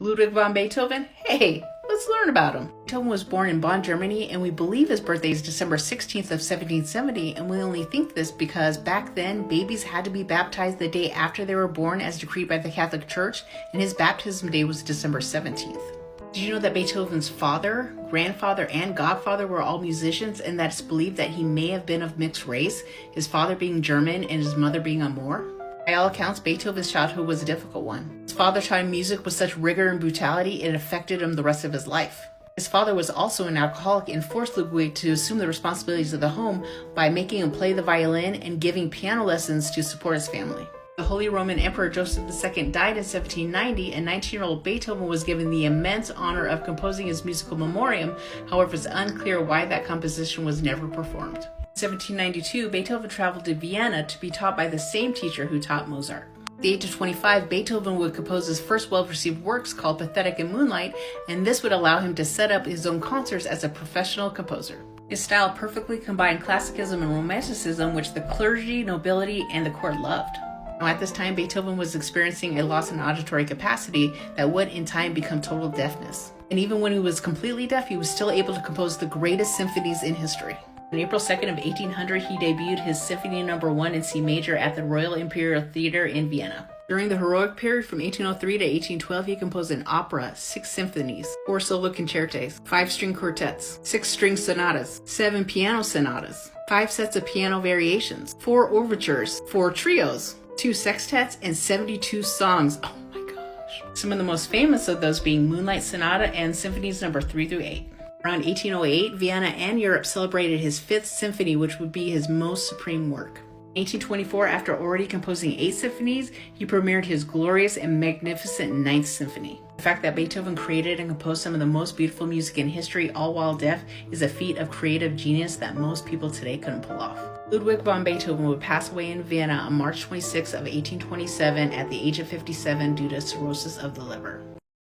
Ludwig von Beethoven? Hey, let's learn about him. Beethoven was born in Bonn, Germany, and we believe his birthday is December 16th of 1770, and we only think this because back then, babies had to be baptized the day after they were born as decreed by the Catholic Church, and his baptism day was December 17th. Did you know that Beethoven's father, grandfather, and godfather were all musicians, and that it's believed that he may have been of mixed race, his father being German and his mother being a Moor? By all accounts, Beethoven's childhood was a difficult one. His father taught him music with such rigor and brutality it affected him the rest of his life. His father was also an alcoholic and forced Ludwig to assume the responsibilities of the home by making him play the violin and giving piano lessons to support his family. The Holy Roman Emperor Joseph II died in 1790, and 19-year-old Beethoven was given the immense honor of composing his musical memoriam. However, it's unclear why that composition was never performed. In 1792, Beethoven traveled to Vienna to be taught by the same teacher who taught Mozart. At the age of 25, Beethoven would compose his first well-received works called Pathetic and Moonlight, and this would allow him to set up his own concerts as a professional composer. His style perfectly combined classicism and romanticism, which the clergy, nobility, and the court loved. Now, at this time, Beethoven was experiencing a loss in auditory capacity that would in time become total deafness. And even when he was completely deaf, he was still able to compose the greatest symphonies in history. On April 2nd of 1800, he debuted his Symphony No. 1 in C major at the Royal Imperial Theatre in Vienna. During the heroic period from 1803 to 1812, he composed an opera, 6 symphonies, 4 solo concertos, 5 string quartets, 6 string sonatas, 7 piano sonatas, 5 sets of piano variations, 4 overtures, 4 trios, 2 sextets, and 72 songs. Oh my gosh. Some of the most famous of those being Moonlight Sonata and Symphonies No. 3 through 8. Around 1808, Vienna and Europe celebrated his 5th symphony, which would be his most supreme work. In 1824, after already composing 8 symphonies, he premiered his glorious and magnificent 9th symphony. The fact that Beethoven created and composed some of the most beautiful music in history, all while deaf, is a feat of creative genius that most people today couldn't pull off. Ludwig von Beethoven would pass away in Vienna on March 26 of 1827 at the age of 57 due to cirrhosis of the liver.